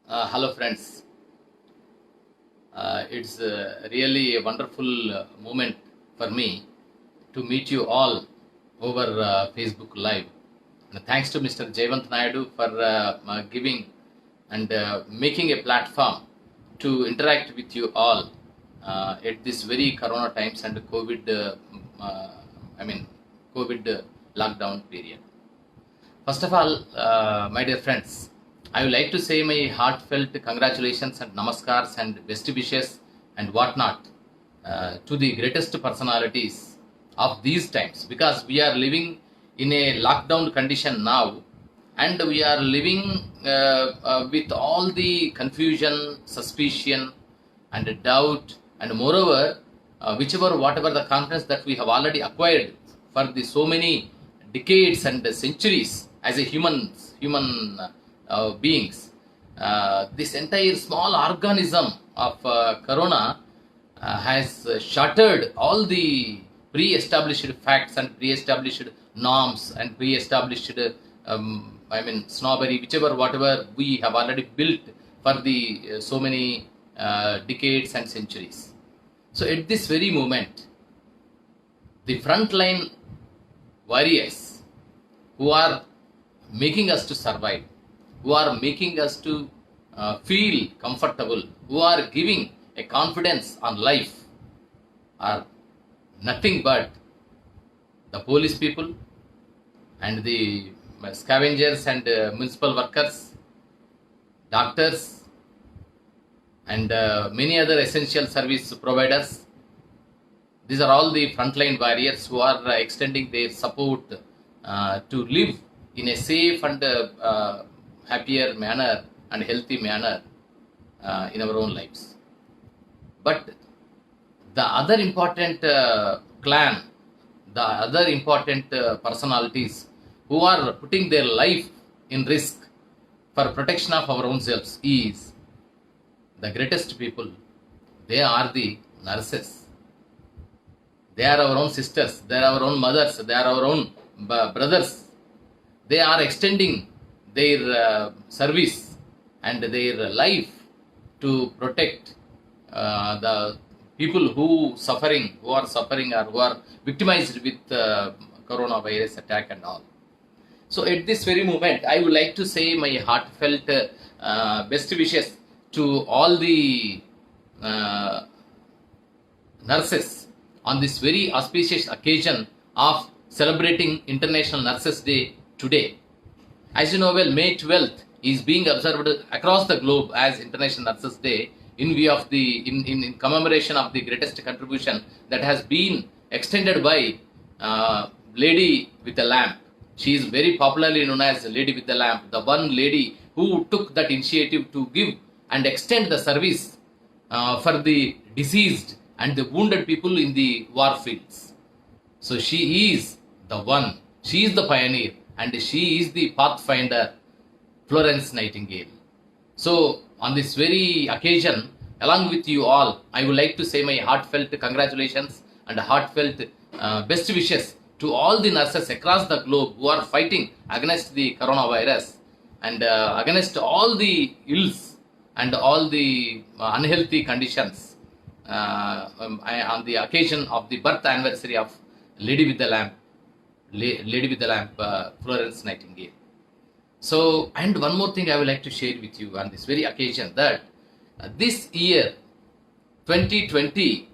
Hello, friends. It's really a wonderful moment for me to meet you all over Facebook Live. And thanks to Mr. Jayant Naidu for giving and making a platform to interact with you all at this very Corona times and COVID, I mean, COVID lockdown period. First of all, my dear friends, I would like to say my heartfelt congratulations and namaskars and best wishes and whatnot to the greatest personalities of these times, because we are living in a lockdown condition now, and we are living with all the confusion, suspicion, and doubt, and moreover, whatever the confidence that we have already acquired for the so many decades and centuries as a human beings. This entire small organism of corona has shattered all the pre-established facts and pre-established norms and pre-established snobbery, whatever we have already built for the so many decades and centuries. So at this very moment, the frontline warriors who are making us to survive, who are making us to feel comfortable, who are giving a confidence on life, are nothing but the police people and the scavengers and municipal workers, doctors, and many other essential service providers. These are all the frontline warriors who are extending their support to live in a safe and happier manner and healthy manner in our own lives. But the other important clan, the other important personalities who are putting their life in risk for protection of our own selves is the greatest people. They are the nurses. They are our own sisters. They are our own mothers. They are our own brothers. They are extending their service and their life to protect the people who are suffering or who are victimized with coronavirus attack and all. So at this very moment, I would like to say my heartfelt best wishes to all the nurses on this very auspicious occasion of celebrating International Nurses Day today. As you know well, May 12th is being observed across the globe as International Nurses Day in view of in commemoration of the greatest contribution that has been extended by Lady with the Lamp. She is very popularly known as Lady with the Lamp, the one lady who took that initiative to give and extend the service for the diseased and the wounded people in the war fields. So she is the one, she is the pioneer, and she is the pathfinder, Florence Nightingale. So on this very occasion, along with you all, I would like to say my heartfelt congratulations and heartfelt best wishes to all the nurses across the globe who are fighting against the coronavirus and against all the ills and all the unhealthy conditions on the occasion of the birth anniversary of Lady with the Lamp, Florence Nightingale. So, and one more thing I would like to share with you on this very occasion, that this year 2020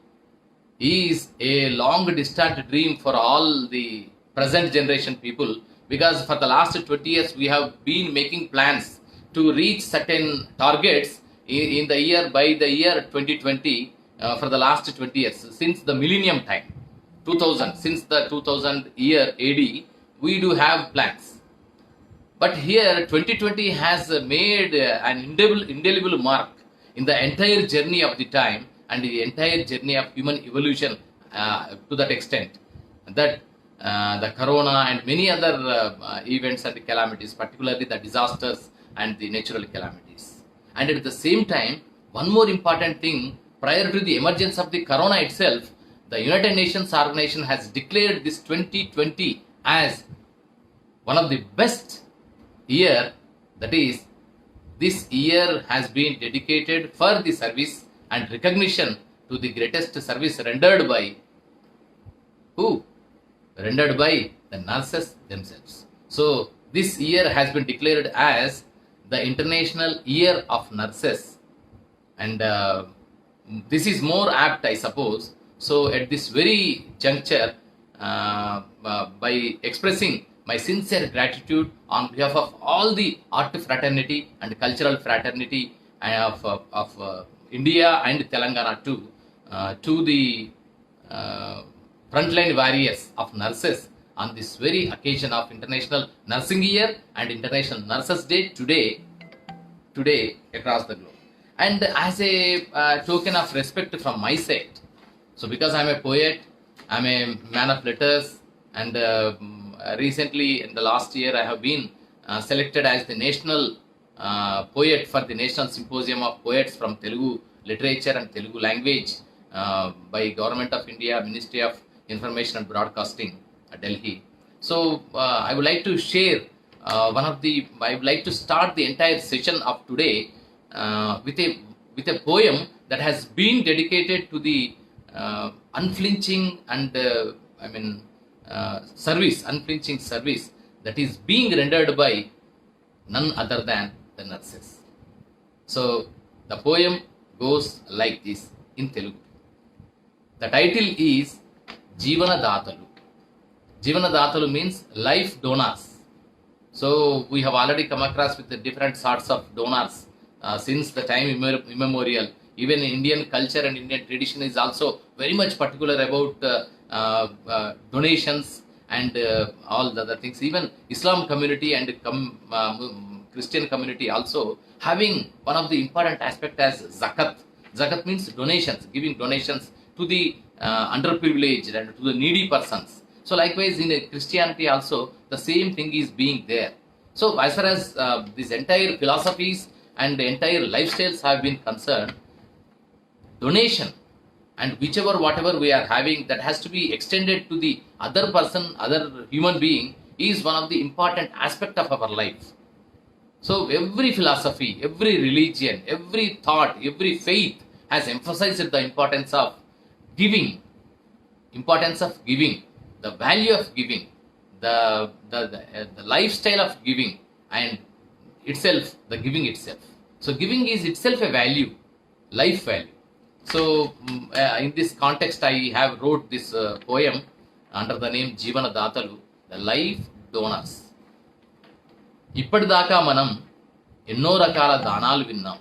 is a long distant dream for all the present generation people, because for the last 20 years we have been making plans to reach certain targets in the year by the year 2020 for the last 20 years, since the millennium time 2000, since the 2000 year AD, we do have plans. But here 2020 has made an indelible mark in the entire journey of the time and the entire journey of human evolution to that extent that the corona and many other events and calamities, particularly the disasters and the natural calamities. And at the same time, one more important thing, prior to the emergence of the corona itself, the United Nations organization has declared this 2020 as one of the best year, that is this year has been dedicated for the service and recognition to the greatest service rendered by who? Rendered by the nurses themselves. So this year has been declared as the International Year of Nurses, and this is more apt, I suppose. So at this very juncture, by expressing my sincere gratitude on behalf of all the art fraternity and cultural fraternity of India and Telangana too, to the frontline warriors of nurses on this very occasion of International Nursing Year and International Nurses Day today across the globe. And as a token of respect from my side, so because I'm a poet, I'm a man of letters, and recently in the last year I have been selected as the national poet for the National Symposium of Poets from Telugu Literature and Telugu Language by Government of India, Ministry of Information and Broadcasting, Delhi. So I would like to share I would like to start the entire session of today with a poem that has been dedicated to the unflinching and unflinching service that is being rendered by none other than the nurses. So the poem goes like this in Telugu. The title is Jeevana Datalu. Jeevana Datalu means life donors. So we have already come across with the different sorts of donors since the time immemorial. Even Indian culture and Indian tradition is also very much particular about donations and all the other things. Even Islam community and Christian community also having one of the important aspect as zakat. Zakat means donations, giving donations to the underprivileged and to the needy persons. So likewise in Christianity also the same thing is being there. So as far as these entire philosophies and the entire lifestyles have been concerned, donation and whatever we are having that has to be extended to the other person, other human being, is one of the important aspect of our life. So every philosophy, every religion, every thought, every faith has emphasized the importance of giving, the value of giving, the lifestyle of giving, and itself, the giving itself. So giving is itself a value, life value. So in this context I have wrote this poem under the name Jeevana Datalu, the life donors. ఇప్పటిదాకా మనం ఎన్నో రకాల దానాలు విన్నాం.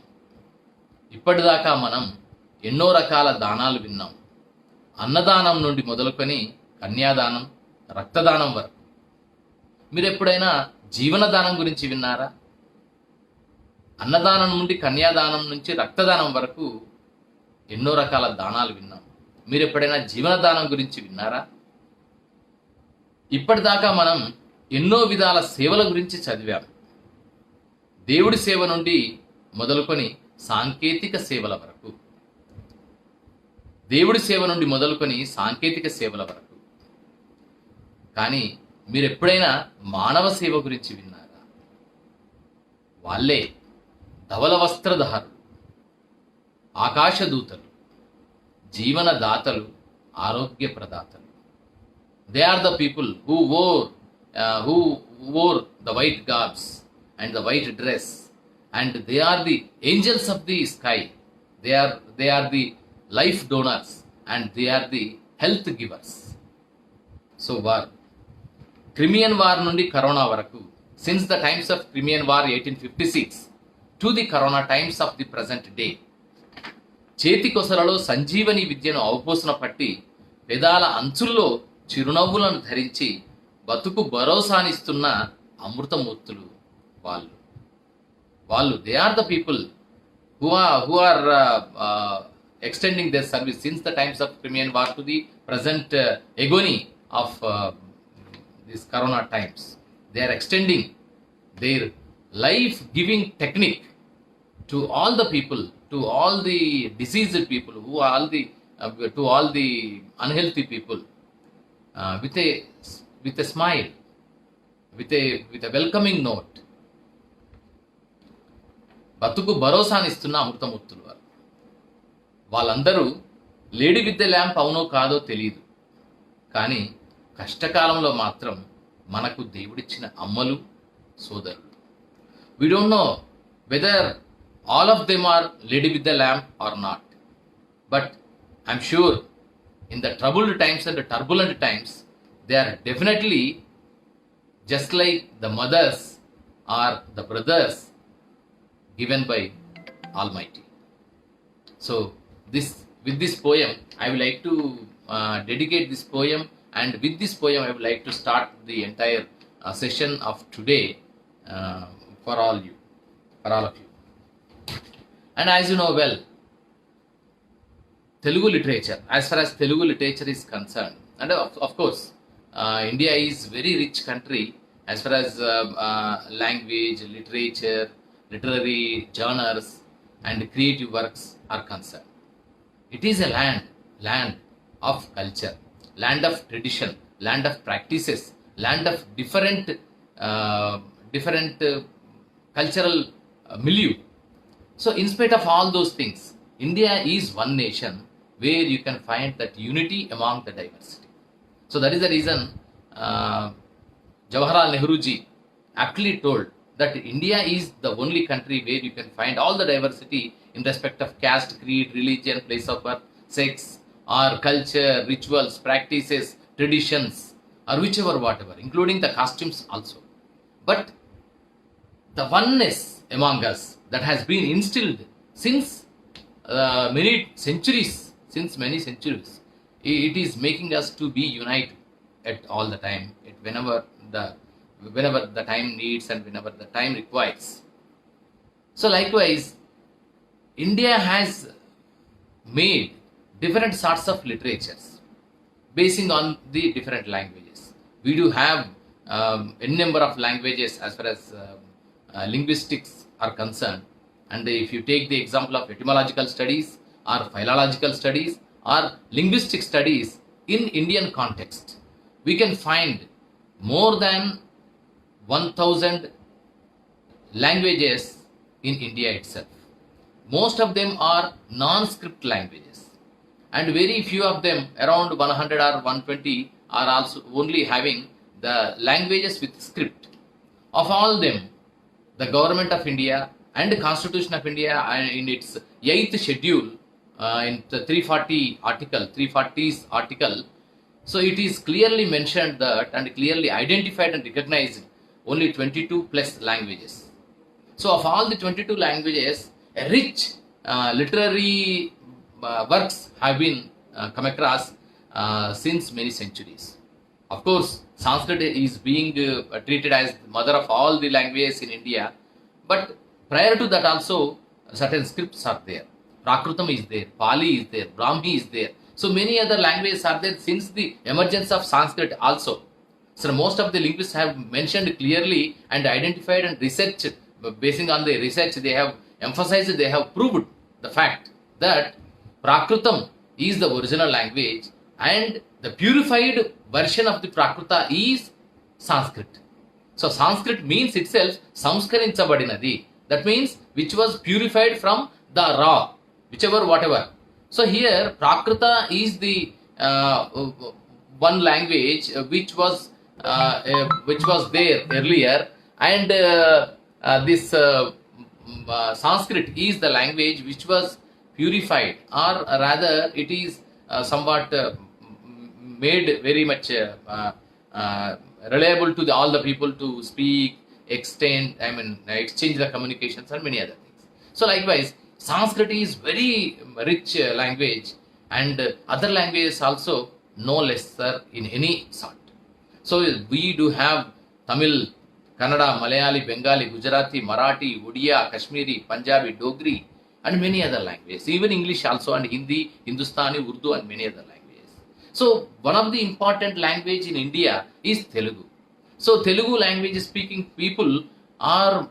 అన్నదానం నుండి మొదలుకొని కన్యాదానం, రక్తదానం వరకు. మీరు ఎప్పుడైనా జీవనదానం గురించి విన్నారా? అన్నదానం నుండి కన్యాదానం నుంచి రక్తదానం వరకు ఎన్నో రకాల దానాలు విన్నాం. మీరు ఎప్పుడైనా జీవనదానం గురించి విన్నారా? ఇప్పటిదాకా మనం ఎన్నో విధాల సేవల గురించి చదివాం. దేవుడి సేవ నుండి మొదలుకొని సాంకేతిక సేవల వరకు. కానీ మీరు ఎప్పుడైనా మానవ సేవ గురించి విన్నారా? వాళ్ళే ధవల వస్త్రధారులు, ఆకాశదూతలు, జీవన దాతలు, ఆరోగ్య ప్రదాతలు. They are the people who wore the white garbs and the white dress, and they are the angels of the sky. They are the life donors and they are the health givers. So Crimean War నుండి corona వరకు, since the times of Crimean War 1856 to the corona times of the present day, చేతి కొసలలో సంజీవని విద్యను అవపోసన పట్టి పెదాల అంచుల్లో చిరునవ్వులను ధరించి బతుకు భరోసానిస్తున్న అమృతమూర్తులు వాళ్ళు. They are the people who are extending their service since the times of Crimean War to the present agony of these corona times. They are extending their life-giving technique to all the people, to all the diseased people, to all the unhealthy people, with a smile, with a welcoming note. బతుకు భరోసానిస్తున్న అమృతమూర్తులు వారు. వాళ్ళందరూ lady with the lamp అవునో కాదో తెలియదు, కానీ కష్టకాలంలో మాత్రం మనకు దేవుడిచ్చిన అమ్మలు, సోదరులు. We don't know whether all of them are lady with the lamp or not, but I'm sure in the troubled times and the turbulent times, they are definitely just like the mothers or the brothers given by Almighty. So with this poem, I would like to dedicate this poem, and with this poem I would like to start the entire session of today for all of you. And as you know well, Telugu literature, as far as Telugu literature is concerned, and of course, India is very rich country as far as language, literature, literary genres, and creative works are concerned. It is a land of culture, land of tradition, land of practices, land of different cultural milieu. So in spite of all those things, India is one nation where you can find that unity among the diversity. So that is the reason Jawaharlal Nehru ji aptly told that India is the only country where you can find all the diversity in respect of caste, creed, religion, place of birth, sex, or culture, rituals, practices, traditions, or whichever, whatever, including the costumes also. But the oneness among us that has been instilled since many centuries, it is making us to be united at all the time, whenever the time needs and whenever the time requires. So likewise, India has made different sorts of literatures basing on the different languages. We do have a number of languages as far as linguistics are concerned. And if you take the example of etymological studies or philological studies or linguistic studies in Indian context, we can find more than 1000 languages in India itself. Most of them are non-script languages, and very few of them, around 100 or 120, are also only having the languages with script. Of all them, the Government of India and the Constitution of India in its 8th schedule, in the 340th article, so it is clearly mentioned that and clearly identified and recognized only 22 plus languages. So of all the 22 languages, a rich literary works have been come across since many centuries. Of course, Sanskrit is being treated as the mother of all the languages in India, but prior to that also certain scripts are there. Prakrutam is there, Pali is there, Brahmi is there. So many other languages are there since the emergence of Sanskrit also. So most of the linguists have mentioned clearly and identified and researched, basing on the research they have emphasized, they have proved the fact that Prakrutam is the original language and the purified version of the Prakruta is Sanskrit. So Sanskrit means itself samskarinchabadinadi. That means which was purified from the raw, whichever, whatever. So here Prakruta is the one language which was there earlier, and this Sanskrit is the language which was purified, or rather it is somewhat made very much reliable to all the people to speak, exchange the communications and many other things. So likewise, Sanskrit is very rich language, and other languages also no lesser in any sort. So we do have Tamil, Kannada, Malayali, Bengali, Gujarati, Marathi, Odia, Kashmiri, Punjabi, Dogri, and many other languages. Even English also, and Hindi, Hindustani, Urdu, and many other languages. So one of the important language in India is Telugu. So Telugu language speaking people are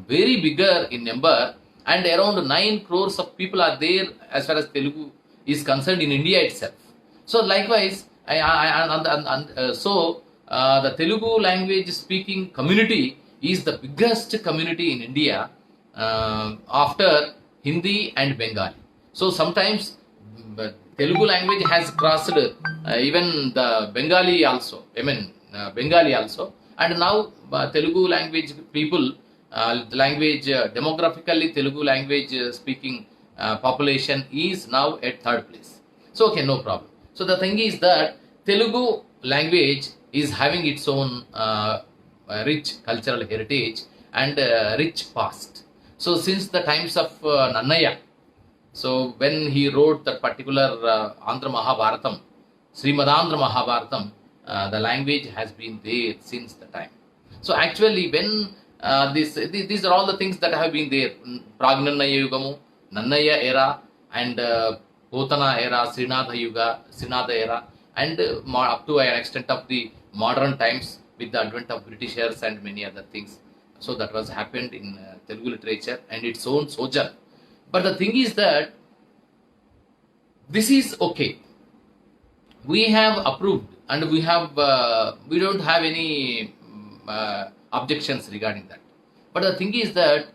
very bigger in number, and around 9 crores of people are there as far as Telugu is concerned in India itself. So likewise, the Telugu language speaking community is the biggest community in India, after Hindi and Bengali. So sometimes Telugu language has crossed even the Bengali also. I mean Bengali also, and now Telugu language people, the language demographically Telugu language speaking population is now at third place. So okay, no problem. So the thing is that Telugu language is having its own rich cultural heritage and rich past. So since the times of Nannaya, so when he wrote that particular Andhra Mahabharatam, Srimad Mahabharatam, the language has been there since the time. So actually when these are all the things that have been there, Pragnannaya Yugamu, Nannaya era, and Potana era, Srinatha era, and up to an extent of the modern times with the advent of Britishers and many other things. So that was happened in Telugu literature and its own sojourn. But the thing is that this is okay. We have approved and we don't have any objections regarding that. But the thing is that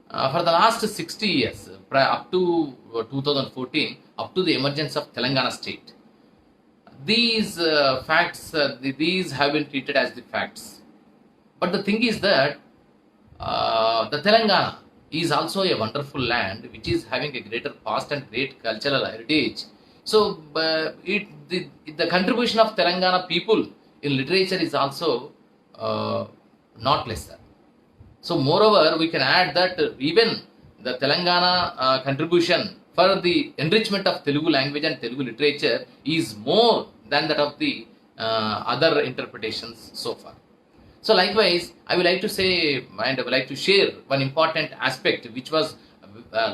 for the last 60 years, up to 2014, up to the emergence of Telangana state, these facts, these have been treated as the facts. But the thing is that the Telangana is also a wonderful land which is having a greater past and great cultural heritage. So the contribution of Telangana people in literature is also not lesser. So moreover, we can add that even the Telangana contribution for the enrichment of Telugu language and Telugu literature is more than that of the other interpretations so far. So likewise, I would like to say and I would like to share one important aspect which was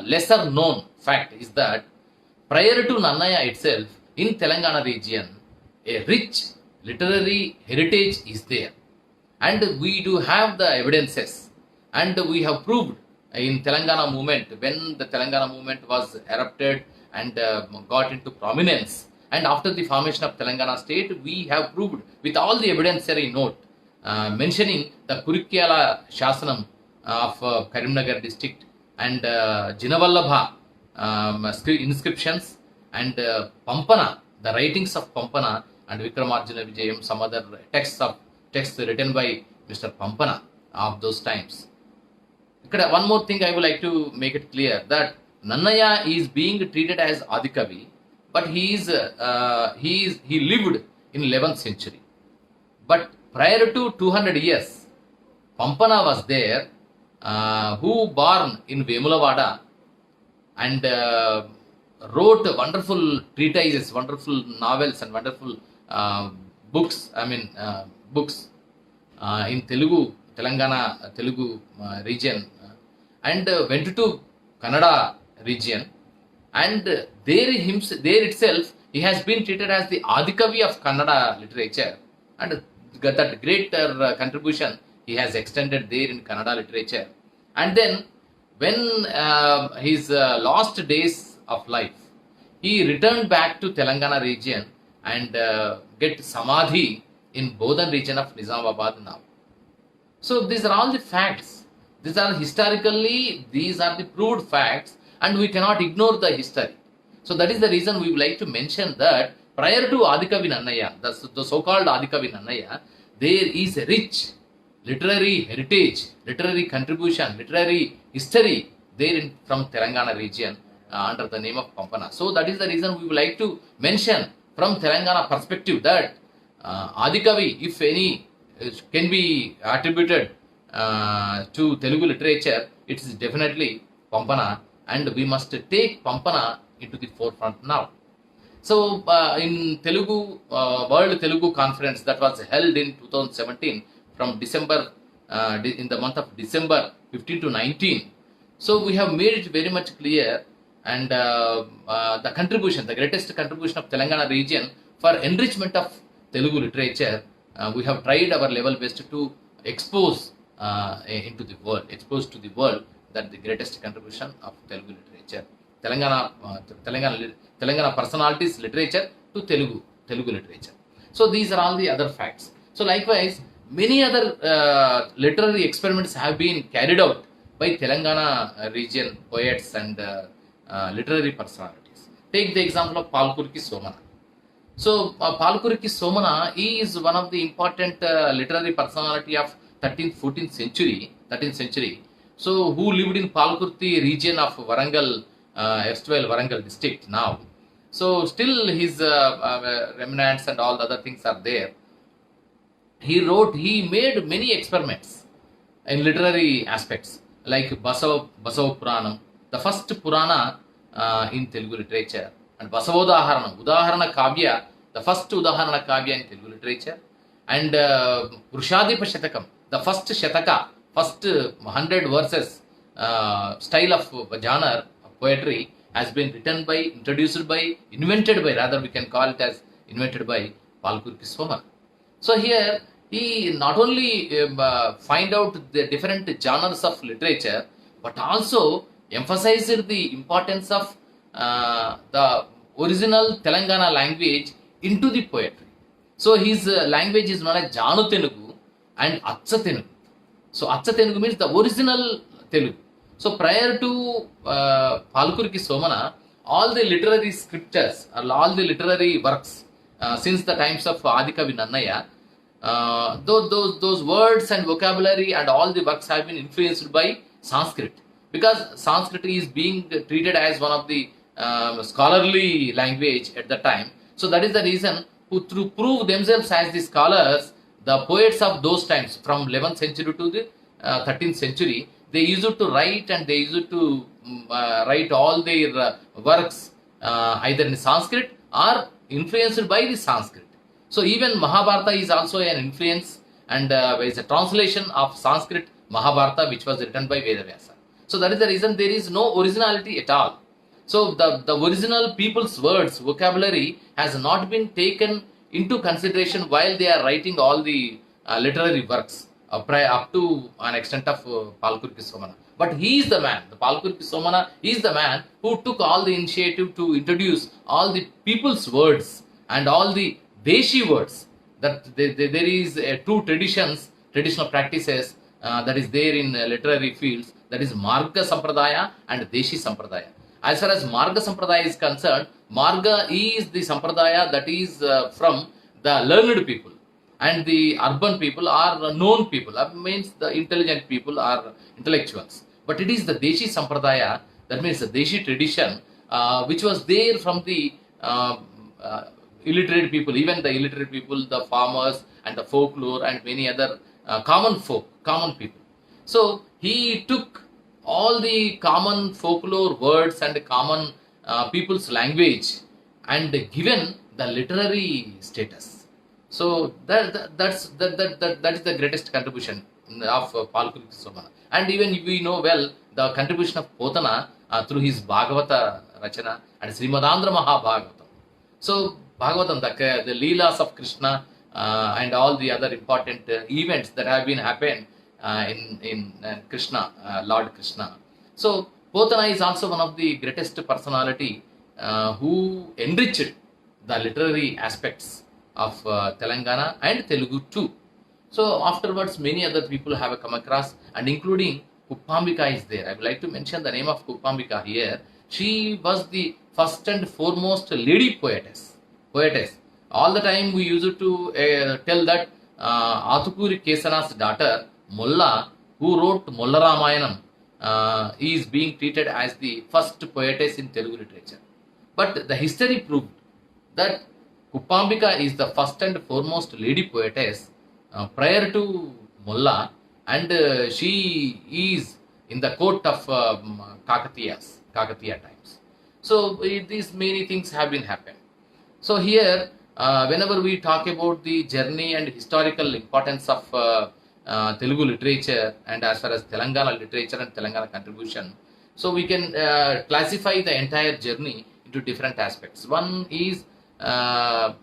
lesser known fact is that prior to Nannaya itself, in Telangana region, a rich literary heritage is there. And we do have the evidences, and we have proved in Telangana movement, when the Telangana movement was erupted and got into prominence, and after the formation of Telangana state, we have proved with all the evidentiary note, mentioning the Kurikyala Shasanam of Karimnagar district and Jinavallabha inscriptions and Pampana, the writings of Pampana and Vikramarjuna Vijayam, some other texts written by Mr. Pampana of those times. One more thing I would like to make it clear, that Nannaya is being treated as Adikavi, but he lived in 11th century. But prior to 200 years, Pampana was there, who born in Vemulavada and wrote wonderful treatises, wonderful novels and wonderful books in Telangana Telugu region, and went to Kannada region, and there itself he has been treated as the Adikavi of Kannada literature, and that greater contribution he has extended there in Kannada literature. And then when his last days of life, he returned back to Telangana region and get samadhi in Bodhan region of Nizamabad now. So these are all the facts. These are historically, these are the proved facts, and we cannot ignore the history. So that is the reason we would like to mention that prior to Adikavi Nannaya, the so-called Adikavi Nannaya, there is a rich literary heritage, literary contribution, literary history there from Telangana region under the name of Pampana. So that is the reason we would like to mention from Telangana perspective that Adikavi, if any, can be attributed to Telugu literature, it is definitely Pampana, and we must take Pampana into the forefront now. So in Telugu World Telugu Conference that was held in 2017 from December, in the month of December 15 to 19, so we have made it very much clear, and the contribution, the greatest contribution of Telangana region for enrichment of Telugu literature, we have tried our level best to expose into the world, expose to the world that the greatest contribution of Telugu literature, Telangana personalities literature to Telugu literature. So these are all the other facts. So likewise, many other literary experiments have been carried out by Telangana region poets and literary personalities. Take the example of Palkurki Somana. So, Palkurki Somana is one of the important literary personality of 13th, 14th century, 13th century. So, who lived in Palkurti region of Warangal, erstwhile Warangal district now. So, still his remnants and all the other things are there. He made many experiments in literary aspects, like Basava Puranam, the first Purana in Telugu literature, and Udaharana Kavya, the first Udaharana Kavya in Telugu literature, and Vrushadipa Shatakam, the first Shataka, first 100 verses style of genre of poetry has been written by, introduced by, invented by, rather we can call it as invented by Palkurki Somana. So here he not only find out the different genres of literature, but also emphasized the importance of the original Telangana language into the poetry. So his language is known as Janu Telugu and Acha Telugu. So Acha Telugu means the original Telugu. So prior to Palkurki Somana, all the literary scriptures, all the literary works since the times of Adikavi Nannaya, those words and vocabulary and all the works have been influenced by Sanskrit, because Sanskrit is being treated as one of the scholarly language at the time. So that is the reason to prove themselves as the scholars, the poets of those times from 11th century to the 13th century, they used to write, and they used to write all their works either in Sanskrit or influenced by the Sanskrit. So even Mahabharata is also an influence, and is a translation of Sanskrit Mahabharata, which was written by Vedavyasa. So that is the reason there is no originality at all. So the original people's words, vocabulary has not been taken into consideration while they are writing all the literary works up to an extent of Palkurki Somana. But he is the man, the Palkurki Somana is the man who took all the initiative to introduce all the people's words and all the Deshi words, that there is two traditional practices that is there in literary fields, that is Marga Sampradaya and Deshi Sampradaya. As far as Marga Sampradaya is concerned, Marga is the Sampradaya that is from the learned people, and the urban people are known people, means the intelligent people are intellectuals. But it is the Deshi Sampradaya, that means the Deshi tradition, which was there from the illiterate people, even the illiterate people, the farmers and the folklore and many other common people. So he took all the common folklore words and common people's language and given the literary status. So that is the greatest contribution of Palkurki Somana. And even we know well the contribution of Potana through his Bhagavata Rachana and Srimadandra Mahabhagavatam. So Bhagavatam, the Leelas of Krishna and all the other important events that have been happened in Krishna, Lord Krishna. So Potana is also one of the greatest personality who enriched the literary aspects of Telangana and Telugu too. So afterwards many other people have come across, and including Kuppambika is there. I would like to mention the name of Kuppambika here. She was the first and foremost lady poetess. All the time we used to tell that Atukuri Kesana's daughter Mulla, who wrote Mulla Ramayanam, is being treated as the first poetess in Telugu literature. But the history proved that Kuppambika is the first and foremost lady poetess prior to Mulla, and she is in the court of Kakatiya times. So these many things have been happened. So here, whenever we talk about the journey and historical importance of Telugu literature, and as far as Telangana literature and Telangana contribution, so we can classify the entire journey into different aspects. One is the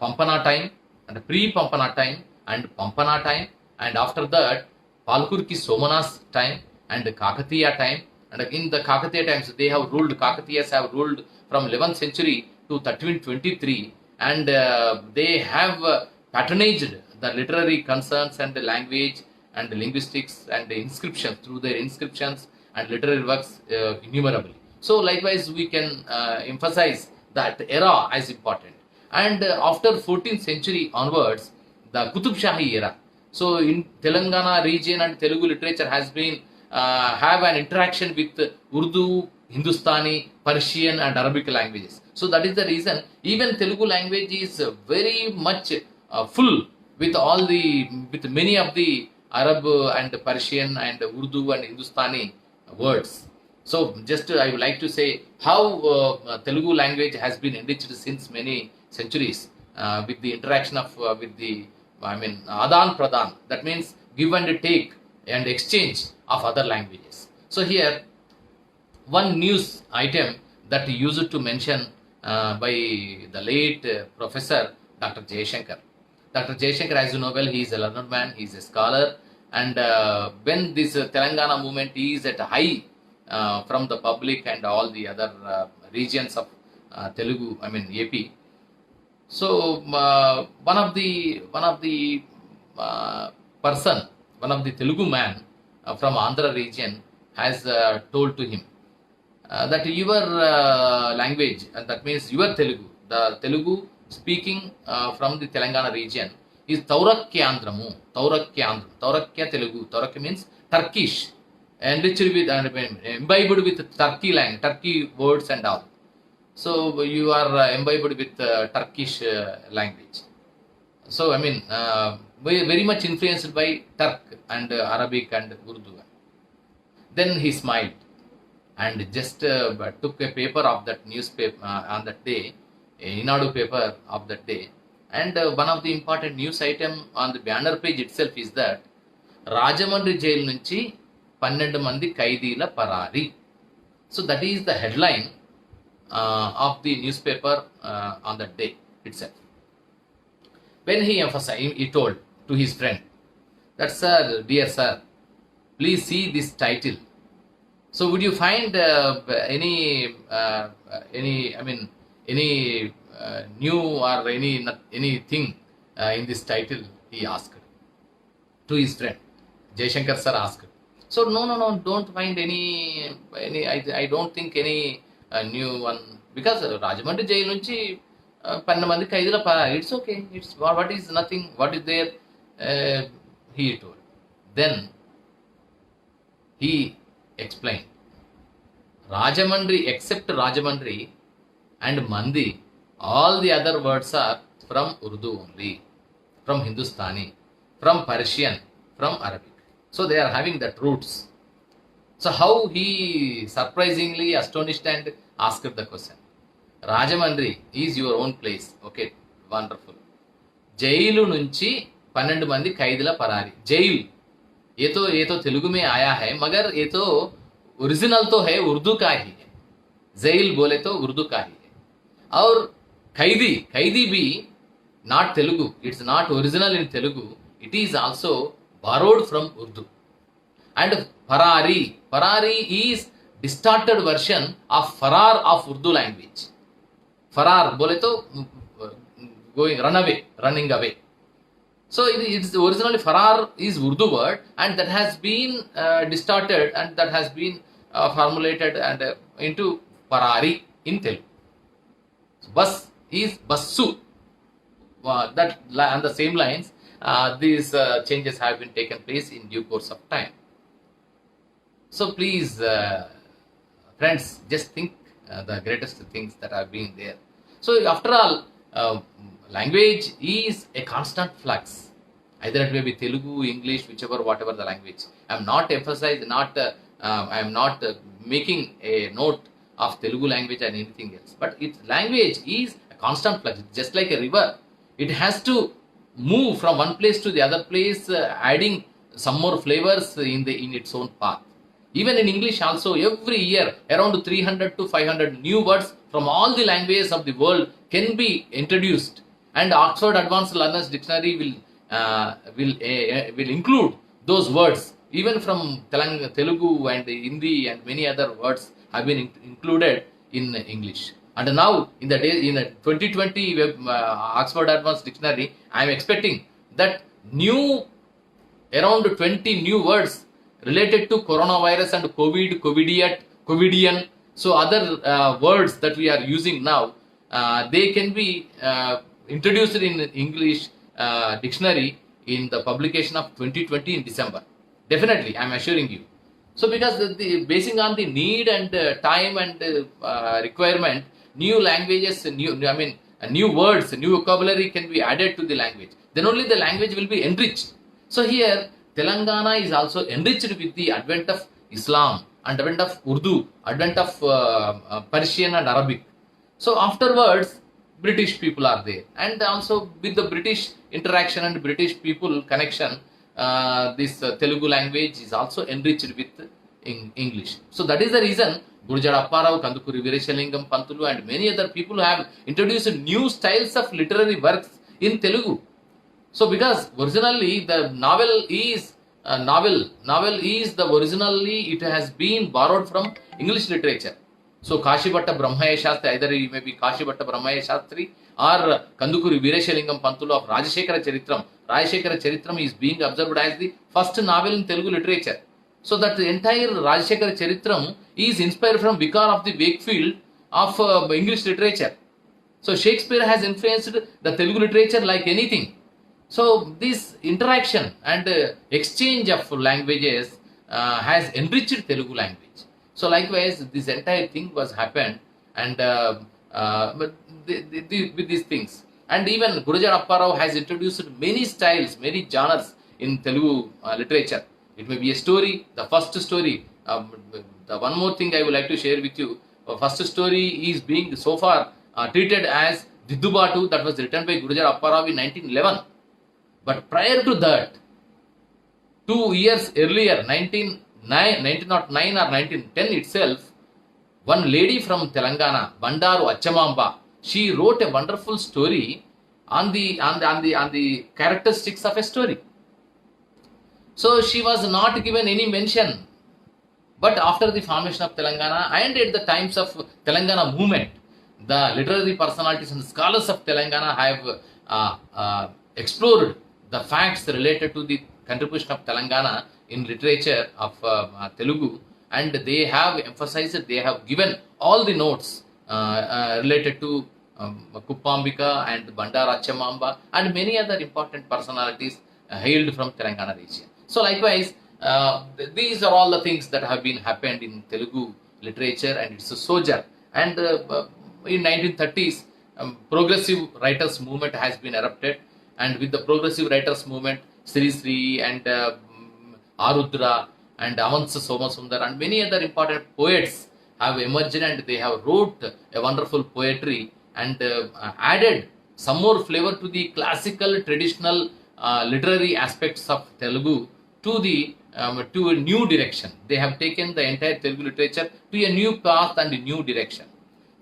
Pampana time, and pre-Pampana time, and Pampana time, and after that Palkurki Somana's time and Kakatiya time. And in the Kakatiya times, they have ruled, Kakatiyas have ruled from 11th century to 1323, and they have patronaged the literary concerns and the language and linguistics and the inscriptions, through their inscriptions and literary works innumerably. So likewise we can emphasize that era as important. And after 14th century onwards, the Qutub Shahi era. So in Telangana region and Telugu literature has been have an interaction with Urdu, Hindustani, Persian and Arabic languages. So that is the reason even Telugu language is very much full with with many of the Arab and Persian and Urdu and Hindustani words. So just I would like to say how Telugu language has been enriched since many centuries with the interaction of with the Adan Pradan. That means give and take and exchange of other languages. So here one news item that used to mention by the late Professor Dr. Jayashankar. Dr. Jayashankar, as you know well, he is a learned man, he is a scholar, and when this Telangana movement is at high from the public and all the other regions of Telugu, AP. So one of the person, one of the Telugu man from Andhra region has told to him that your language, and that means your Telugu, the Telugu speaking from the Telangana region is Taurakyandramu. Taurakya Telugu. Taurakya means Turkish, enriched with and imbibed with Turkey words and all. So you are imbibed with Turkish language. So very much influenced by Turk and Arabic and Urdu. Then he smiled and just took a paper of that newspaper on that day, Inadu paper of that day, and one of the important news item on the banner page itself is that Rajamandri jail nunchi 12 mandi kaidila parari. So that is the headline of the newspaper on that day itself. When he emphasized, he told to his friend that, sir, dear sir, please see this title. So would you find any new or anything in this title? He asked to his friend. Jayashankar sir asked. So no, don't find any. I don't think any new one, because Rajamandri jail nunchi 12 mandi kaidula para. It's okay. It's what is nothing. What is there? He told. Then he explained. Rajamandri, except Rajamandri and Mandi, all the other words are from Urdu only, from Hindustani, from Persian, from Arabic. So they are having that roots. So how he surprisingly astonished and asked the question. Rajamandri is your own place. Okay, wonderful. Jailu nunchi 12 mandi kaidila parari. Jail ये तो तेलुगु में आया है, मगर ये तो original तो है उर्दू का ही है. जेल बोले तो उर्दू का ही है. और कैदी भी not Telugu. It's not original in Telugu. It is also borrowed from Urdu. And Farari is distorted version of Farar of Urdu language. Farar बोले तो running away. So it's originally Farar is Urdu word, and that has been distorted and that has been formulated and into Farari in Telugu. So bus is Bassu. That on the same lines, these changes have been taken place in due course of time. So please, friends, just think the greatest things that have been there. So after all, language is a constant flux. Either it may be Telugu, English, whatever the language. I am not making a note of Telugu language and anything else. But its language is a constant flux, just like a river. It has to move from one place to the other place, adding some more flavors in its own path. Even in English also, every year around 300 to 500 new words from all the languages of the world can be introduced, and Oxford Advanced Learners Dictionary will include those words. Even from Telugu and Hindi and many other words have been included in English. And now in the 2020 Oxford Advanced Dictionary, I am expecting that new around 20 new words related to coronavirus and COVID, COVIDiot, COVIDian. So other words that we are using now, they can be introduced in English dictionary in the publication of 2020 in December. Definitely, I am assuring you. So because basing on the need and time and requirement, new languages, new words, new vocabulary can be added to the language. Then only the language will be enriched. So here, Telangana is also enriched with the advent of Islam, advent of Urdu, advent of Persian and Arabic. So afterwards, British people are there, and also with the British interaction and British people connection, this Telugu language is also enriched with English. So that is the reason Gurujara Apparao, Kandukuri Veerashalingam Pantulu and many other people have introduced new styles of literary works in Telugu. So because originally the novel is originally it has been borrowed from English literature. So Kashi Bhatta Brahmaya Shastri, either it may be Kashi Bhatta Brahmaya Shastri or Kandukuri Veerashalingam Pantulu of Rajashekara Charitram. Rajashekara Charitram is being observed as the first novel in Telugu literature. So that the entire Rajashekara Charitram is inspired from Vicar of the Wakefield of English literature. So Shakespeare has influenced the Telugu literature like anything. So this interaction and exchange of languages has enriched Telugu language. So likewise, this entire thing was happened, and with these things, and even Gurujara Apparao has introduced many styles, many genres in Telugu literature. It may be a story, the first story. The one more thing I would like to share with you. First story is being so far treated as Diddubatu, that was written by Gurujara Apparao in 1911. But prior to that, 2 years earlier, 1909 or 1910 itself, one lady from Telangana, Bandaru Achamamba, she wrote a wonderful story on the characteristics of a story. So she was not given any mention. But after the formation of Telangana and at the times of Telangana movement, the literary personalities and scholars of Telangana have explored the facts related to the contribution of Telangana in literature of Telugu, and they have emphasized, they have given all the notes related to Kuppambika and Bandara Achamamba and many other important personalities hailed from Telangana region. So likewise, these are all the things that have been happened in Telugu literature and its sojourn. And in 1930s, progressive writers movement has been erupted, and with the progressive writers movement, Sri Sri and Arudra and Avansa Somasundar and many other important poets have emerged, and they have wrote a wonderful poetry and added some more flavor to the classical traditional literary aspects of Telugu to a new direction. They have taken the entire Telugu literature to a new path and a new direction.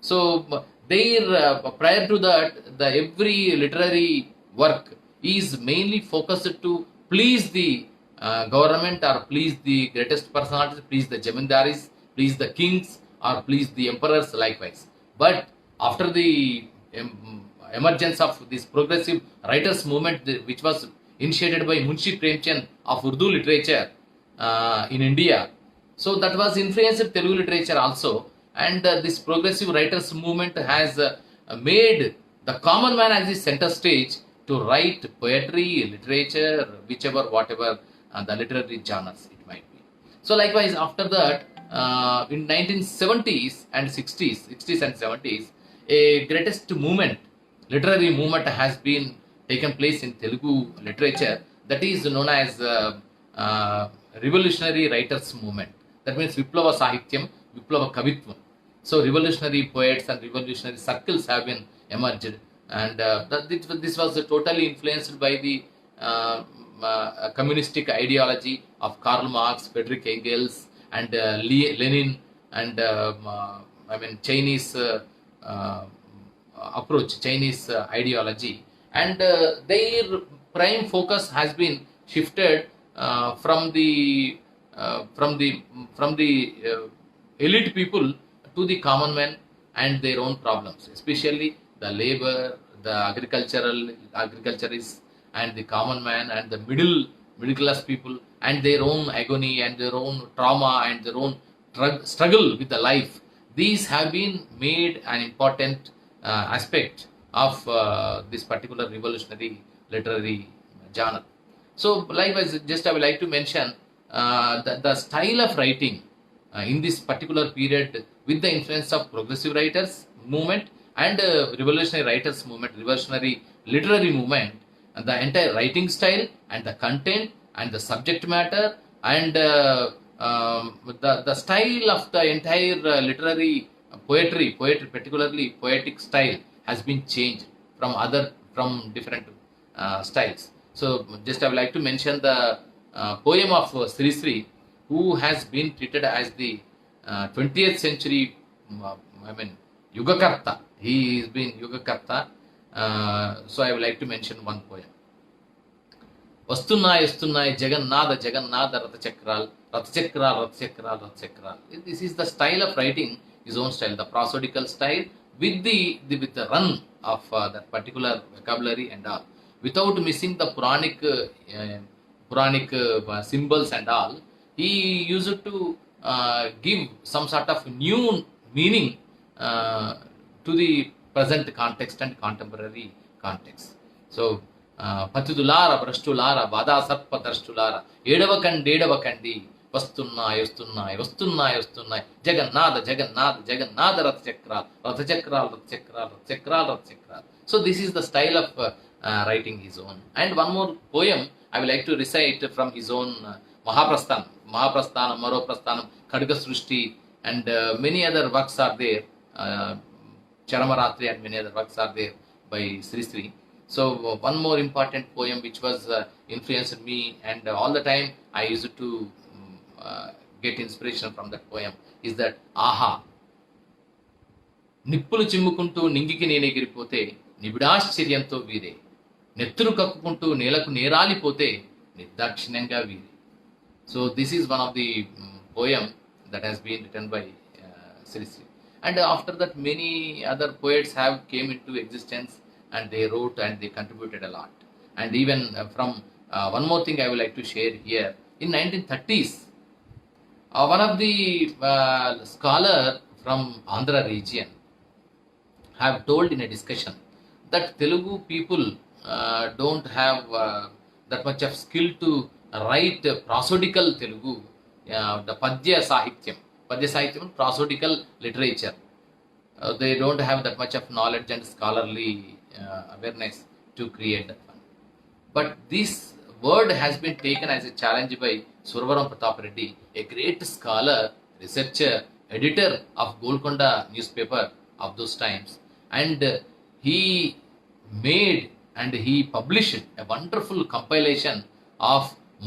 So prior to that, the every literary work is mainly focused to please the government or please the greatest personalities, please the jamindaris, please the kings, or please the emperors likewise. But after the emergence of this progressive writers movement, which was initiated by Munshi Premchand of Urdu literature in India, so that was influenced Telugu literature also, and this progressive writers movement has made the common man as the center stage to write poetry, literature, whatever the literary genres it might be. So likewise, after that, in 1970s and 60s and 70s, a greatest movement, literary movement has been taken place in Telugu literature, that is known as revolutionary writers movement. That means Viplava Sahityam, Viplava Kavitvam. So revolutionary poets and revolutionary circles have been emerged, and this was totally influenced by the communistic ideology of Karl Marx, Friedrich Engels, and Lenin, and Chinese approach, Chinese ideology, and their prime focus has been shifted from the elite people to the common man and their own problems, especially the labor, the agriculturists, and the common man and the middle class people, and their own agony and their own trauma and their own struggle with the life. These have been made an important aspect of this particular revolutionary literary genre. So, likewise, just I would like to mention the style of writing in this particular period with the influence of progressive writers movement and revolutionary writers movement, revolutionary literary movement, and the entire writing style and the content and the subject matter and the style of the entire literary poetry, particularly poetic style, has been changed from different styles. So, just I would like to mention the poem of Sri Sri, who has been treated as the 20th century, Yugakarta. He has been Yugakarta. So, I would like to mention one poem. వస్తున్నాయి వస్తున్నాయి Jagannath Jagannath రథచక్రాల్ రథచక్రాల్ రథచక్రాల్ రథచక్రాల్. This is the style of writing, his own style, the prosodical style with the run of that particular vocabulary and all, without missing the Puranic symbols and all. He used to give some sort of new meaning to the present context and contemporary context. So, పతిదులార భ్రష్టులార బాధా సర్ప ద్రష్టులార ఏడవకండి వస్తున్నాయి వస్తున్నాయి వస్తున్నాయి వస్తున్నాయి Jagannath Jagannath Jagannath రథచక్రాల్ రథచక్రాల్ రథచక్రాల్ రథచక్రాల్ రథచక్రాల్. So this is the style of writing his own. And one more poem I would like to recite from his own Mahaprasthanam, Maroprasthanam, Khadga Srushti, and many other works are there. Charamaratri and many other works are there by Sri Sri. So one more important poem which was influenced me, and all the time I used to get inspiration from that poem, is that Aha. నిప్పులు చిమ్ముకుంటూ నింగికి నేనెగిరిపోతే నిబిడాశ్చర్యంతో వీరే, నెత్తురు కక్కుకుంటూ నేలకు నేరాలిపోతే నిర్దాక్షిణ్యంగా వీరే. So this is one of the poem that has been written by Sri Sri. And after that many other poets have came into existence, and they wrote and they contributed a lot. And even from one more thing I would like to share here. In 1930s, one of the scholar from Andhra region have told in a discussion that Telugu people don't have that much of skill to write prosodical Telugu, the Padya Sahityam, prosodical literature. They don't have that much of knowledge and scholarly awareness to create that one. But this word has been taken as a challenge by Suravaram Pratap Reddy, a great scholar, researcher, editor of Golconda newspaper of those times, and he made and he published a wonderful compilation of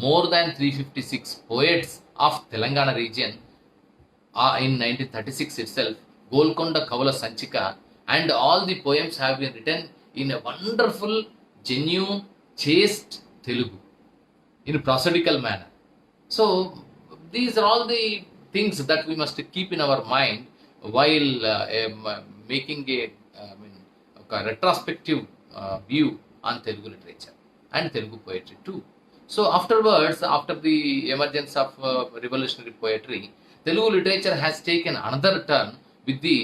more than 356 poets of Telangana region in 1936 itself, Golconda Kavala Sanchika, and all the poems have been written in a wonderful, genuine, chaste Telugu, in a prosodical manner. So, these are all the things that we must keep in our mind while making a retrospective view on Telugu literature and Telugu poetry too. So, afterwards, after the emergence of revolutionary poetry, Telugu literature has taken another turn with the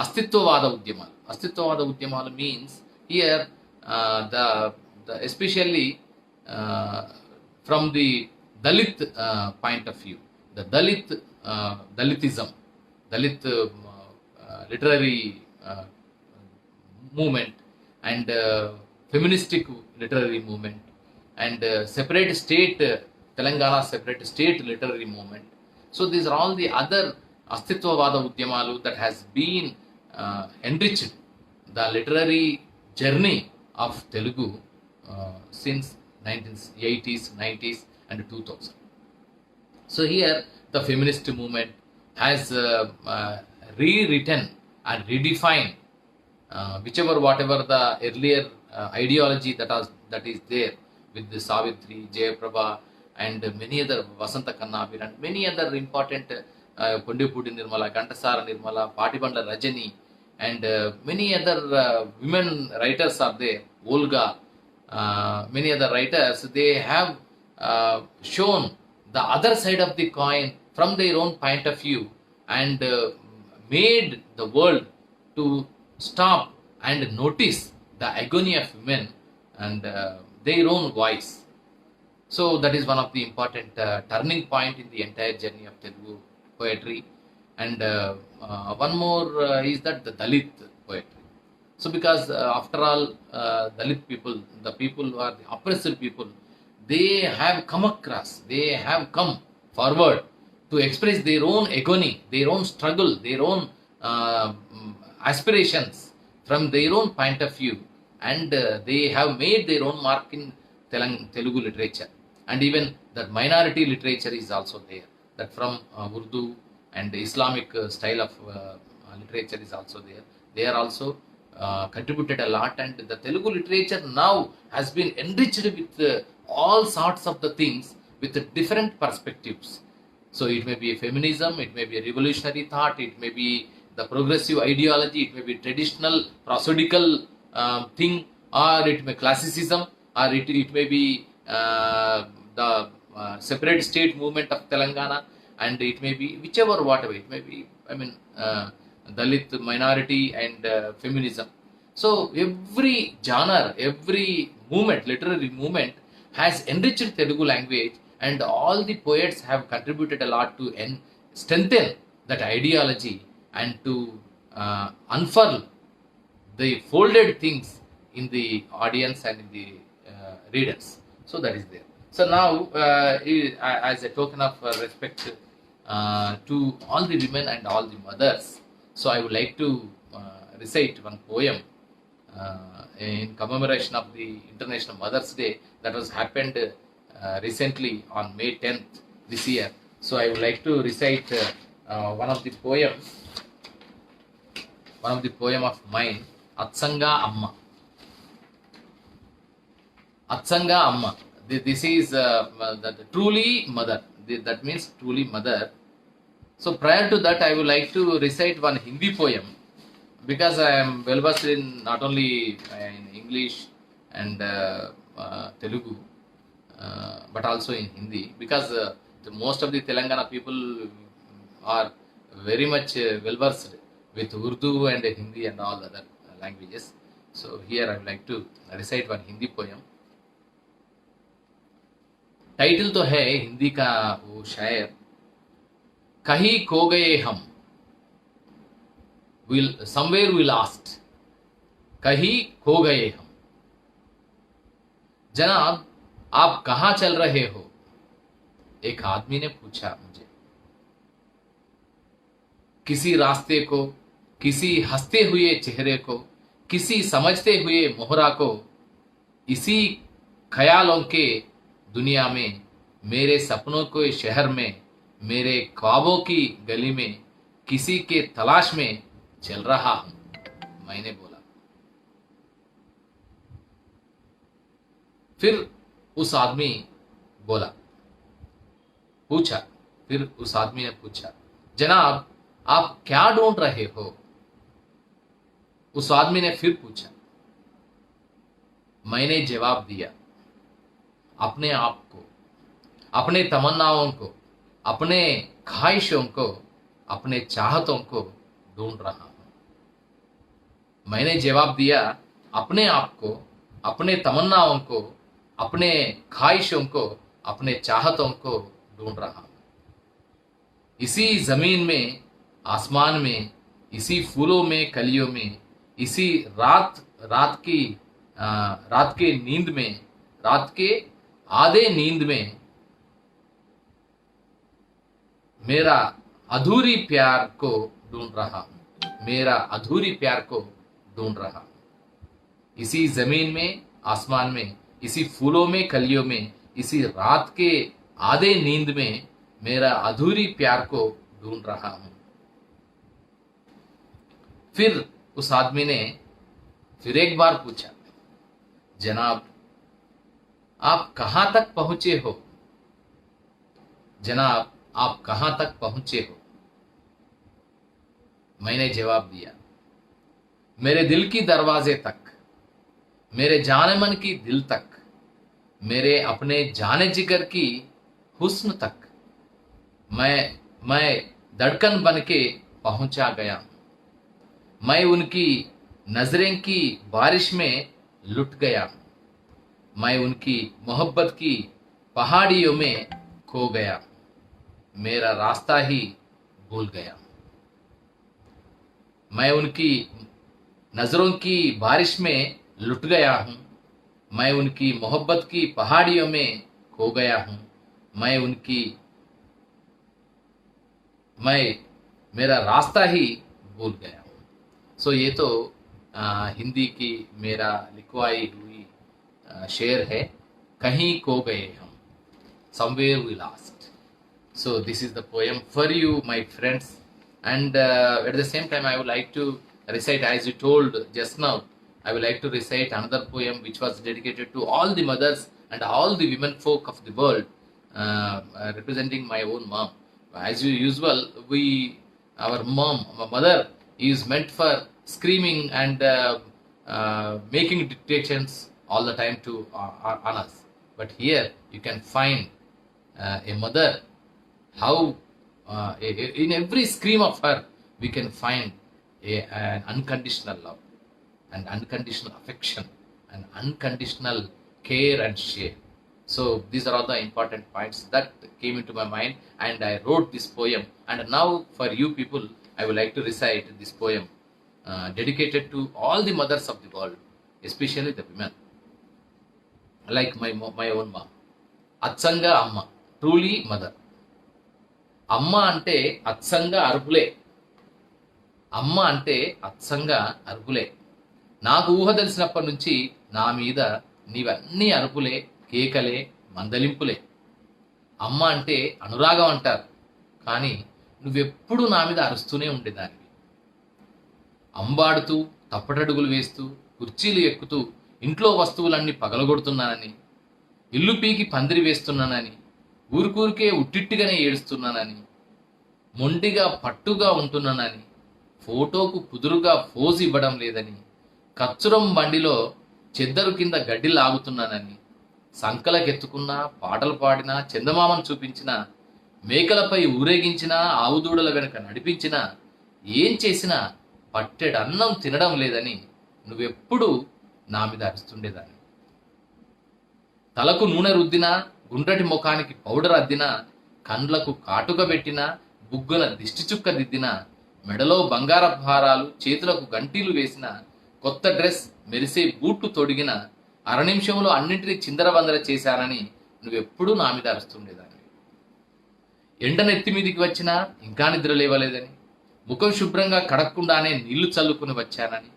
Astittvavada Udyamalu. Astittvavada Udyamalu means here especially from the Dalit point of view, the Dalitism, Dalit literary movement, and feministic literary movement, and separate state, Telangana separate state literary movement. So these are all the other Astittvavada Udyamalu that has been enriched the literary journey of Telugu since 1980s, 90s and 2000. So here the feminist movement has rewritten and redefined whatever the earlier ideology that is there with the Savitri, Jayaprabha, and many other, Vasanta Kannavir, and many other important Kondepudi Nirmala, Gantasara Nirmala, Patibanda Rajani, and many other women writers are there, Olga, many other writers, they have shown the other side of the coin from their own point of view, and made the world to stop and notice the agony of women and their own voice. So that is one of the important turning point in the entire journey of Telugu poetry. And one more is that the Dalit poetry. So because after all, Dalit people, the people who are the oppressed people, they have come across, they have come forward to express their own agony, their own struggle, their own aspirations from their own point of view, and they have made their own mark in Telugu literature. And even that minority literature is also there. That from Urdu and Islamic style of literature is also there. They are also contributed a lot, and the Telugu literature now has been enriched with all sorts of the things with different perspectives. So it may be a feminism, it may be a revolutionary thought, it may be the progressive ideology, it may be traditional prosodical thing, or it may classicism, or it may be the separate state movement of Telangana, and it may be whichever, whatever it may be. I mean, Dalit minority and feminism. So every genre, every movement, literary movement, has enriched Telugu language, and all the poets have contributed a lot to strengthen that ideology and to unfurl the folded things in the audience and in the readers. So that is there. So now, as a token of respect to all the women and all the mothers, so I would like to recite one poem in commemoration of the International Mothers' Day that was happened recently on May 10th this year. So I would like to recite one of the poem of mine, Atsanga Amma. Atsanga Amma. This is the truly mother. That means truly mother. So prior to that, I would like to recite one Hindi poem, because I am well versed in not only in English and Telugu, but also in Hindi, because most of the Telangana people are very much well versed with Urdu and Hindi and all other languages. So here I would like to recite one Hindi poem. Title तो है हिंदी का वो शायर, कहीं खो गए हम, somewhere we lost, कहीं खो गए हम। जनाब आप कहां चल रहे हो, एक आदमी ने पूछा मुझे। किसी रास्ते को, किसी हंसते हुए चेहरे को, किसी समझते हुए मोहरा को, इसी ख्यालों के दुनिया में, मेरे सपनों के शहर में, मेरे ख्वाबों की गली में, किसी के तलाश में चल रहा हूं, मैंने बोला। फिर उस आदमी बोला, पूछा, फिर उस आदमी ने पूछा, जनाब आप क्या ढूंढ रहे हो? उस आदमी ने फिर पूछा। मैंने जवाब दिया, अपने आप को, अपने तमन्नाओं को, अपने ख्वाहिशों को, अपने चाहतों को ढूंढ रहा हूं। मैंने जवाब दिया, अपने आप को, अपने तमन्नाओं को, अपने ख्वाहिशों को, अपने चाहतों को ढूंढ रहा हूं। इसी जमीन में, आसमान में, इसी फूलों में, कलियों में, इसी रात के नींद में, रात के आधे नींद में, मेरा अधूरी प्यार को ढूंढ रहा हूं, मेरा अधूरी प्यार को ढूंढ रहा हूं। इसी जमीन में, आसमान में, इसी फूलों में, कलियों में, इसी रात के आधे नींद में, मेरा अधूरी प्यार को ढूंढ रहा हूं। फिर उस आदमी ने फिर एक बार पूछा, जनाब आप कहां तक पहुंचे हो? जनाब आप कहां तक पहुंचे हो? मैंने जवाब दिया, मेरे दिल की दरवाजे तक, मेरे जाने मन की दिल तक, मेरे अपने जाने जिगर की हुस्न तक, मैं धड़कन बन के पहुंचा गया। मैं उनकी नजरें की बारिश में लुट गया। मैं उनकी मोहब्बत की पहाड़ियों में खो गया। मेरा रास्ता ही भूल गया। मैं उनकी नजरों की बारिश में लुट गया हूँ। मैं उनकी मोहब्बत की पहाड़ियों में खो गया हूँ। मैं उनकी मैं मेरा रास्ता ही भूल गया हूँ। सो ये तो हिंदी की मेरा लिखवाई हुई शेर है, कहीं खो गए हम, somewhere we lost. So this is the poem for you, my friends. And at the same time, I would like to recite, as you told just now, I would like to recite another poem which was dedicated to all the mothers and all the women folk of the world, representing my own mom. As usual, our mother is meant for screaming and making dictations all the time to on us. But here you can find a mother, how in every scream of her we can find an unconditional love and unconditional affection and unconditional care and share. So these are all the important points that came into my mind, and I wrote this poem. And now for you people, I would like to recite this poem dedicated to all the mothers of the world, especially the women, like my own mom. అచ్చంగా అమ్మ, truly mother. అమ్మ అంటే అచ్చంగా అరుపులే. అమ్మ అంటే అచ్చంగా అరుపులే. నాకు ఊహ తెలిసినప్పటి నుంచి నా మీద నీవన్నీ అరుపులే, కేకలే, మందలింపులే. అమ్మ అంటే అనురాగం అంటారు, కానీ నువ్వెప్పుడు నా మీద అరుస్తూనే ఉండేదానివి. అంబాడుతూ, తప్పటడుగులు వేస్తూ, కుర్చీలు ఎక్కుతూ, ఇంట్లో వస్తువులన్నీ పగలగొడుతున్నానని, ఇల్లు పీకి పందిరి వేస్తున్నానని, ఊరికూరికే ఉట్టిట్టిగానే ఏడుస్తున్నానని, మొండిగా పట్టుగా ఉంటున్నానని, ఫోటోకు కుదురుగా ఫోజు ఇవ్వడం లేదని, కచ్చురం బండిలో చెద్దరు కింద గడ్డి లాగుతున్నానని, సంకలకెత్తుకున్నా, పాటలు పాడినా, చందమామను చూపించినా, మేకలపై ఊరేగించినా, ఆవుదూడల వెనుక నడిపించినా, ఏం చేసినా పట్టెడన్నం తినడం లేదని నువ్వెప్పుడు నా మీద అరుస్తుండేదాన్ని. తలకు నూనె రుద్దినా, గుండ్రటి ముఖానికి పౌడర్ అద్దినా, కండ్లకు కాటుక పెట్టినా, బుగ్గన దిష్టి చుక్క దిద్దినా, మెడలో బంగారపు హారాలు, చేతులకు గంటీలు వేసిన, కొత్త డ్రెస్, మెరిసే బూట్లు తొడిగిన, అర నిమిషంలో అన్నింటినీ చిందరవందర చేశానని నువ్వెప్పుడూ నా మీద అరుస్తుండేదాన్ని. ఎండ నెత్తి మీదికి వచ్చినా ఇంకా నిద్ర లేవలేదని, ముఖం శుభ్రంగా కడక్కుండానే నీళ్లు చల్లుకుని వచ్చానని,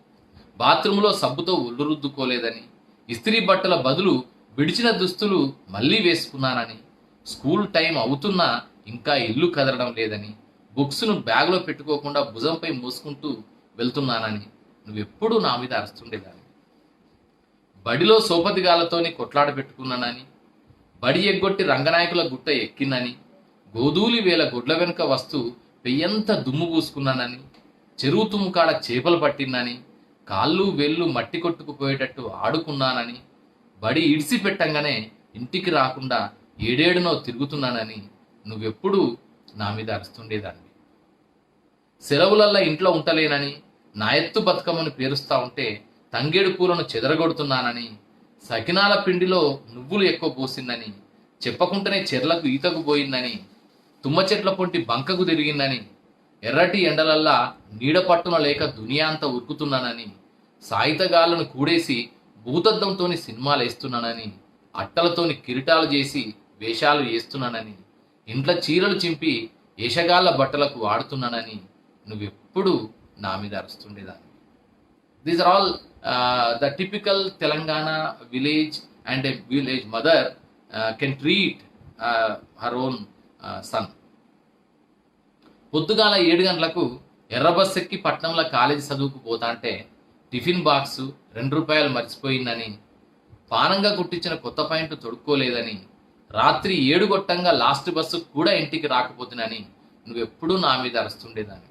బాత్రూంలో సబ్బుతో ఒళ్ళు రుద్దుకోలేదని, ఇస్త్రీ బట్టల బదులు విడిచిన దుస్తులు మళ్ళీ వేసుకున్నానని, స్కూల్ టైం అవుతున్నా ఇంకా ఇల్లు కదలడం లేదని, బుక్స్ను బ్యాగ్లో పెట్టుకోకుండా భుజంపై మోసుకుంటూ వెళ్తున్నానని నువ్వెప్పుడూ నా మీద అరుస్తుండేదాన్ని. బడిలో సోపతిగాలతోని కొట్లాడ పెట్టుకున్నానని, బడి ఎగ్గొట్టి రంగనాయకుల గుట్ట ఎక్కినని, గోధూలి వేల గుడ్ల వెనుక వస్తూ పెయ్యంత దుమ్ము పూసుకున్నానని, చెరువు తుమ్ముకాడ చేపలు పట్టిందని, కాళ్ళు వేళ్ళు మట్టి కొట్టుకుపోయేటట్టు ఆడుకున్నానని, బడి ఇడిసి పెట్టంగానే ఇంటికి రాకుండా ఏడేడునో తిరుగుతున్నానని నువ్వెప్పుడు నా మీద అరుస్తుండేదాన్ని. సెలవులల్లా ఇంట్లో ఉంటలేనని, నా ఎత్తు బతుకమ్మను పేరుస్తా ఉంటే తంగేడు పూలను చెదరగొడుతున్నానని, సకినాల పిండిలో నువ్వులు ఎక్కువ పోసిందని, చెప్పకుంటేనే చెర్లకు ఈతకు పోయిందని, తుమ్మ చెట్ల పొంటి బంకకు తిరిగిందని, ఎర్రటి ఎండలల్లా నీడ పట్టున లేక దునియా అంతా ఉరుకుతున్నానని, సాయితగాళ్లను కూడేసి భూతద్దంతోని సినిమాలు వేస్తున్నానని, అట్టలతోని కిరీటాలు చేసి వేషాలు వేస్తున్నానని, ఇంట్లో చీరలు చింపి ఏషగాళ్ల బట్టలకు వాడుతున్నానని నువ్వెప్పుడు నా మీద అరుస్తుండేదాన్ని. These are all the typical Telangana village and a village mother can treat her own son. పొద్దుగాల 7 గంటలకు ఎర్ర బస్ ఎక్కి పట్నంలో కాలేజీ చదువుకు పోతా అంటే టిఫిన్ బాక్సు ₹2 మర్చిపోయిందని, పానంగా కుట్టించిన కొత్త పాయింట్ తొడుక్కోలేదని, రాత్రి 7 గొట్టంగా లాస్ట్ బస్సు కూడా ఇంటికి రాకపోతునని నువ్వెప్పుడూ నా మీద అరుస్తుండేదాన్ని.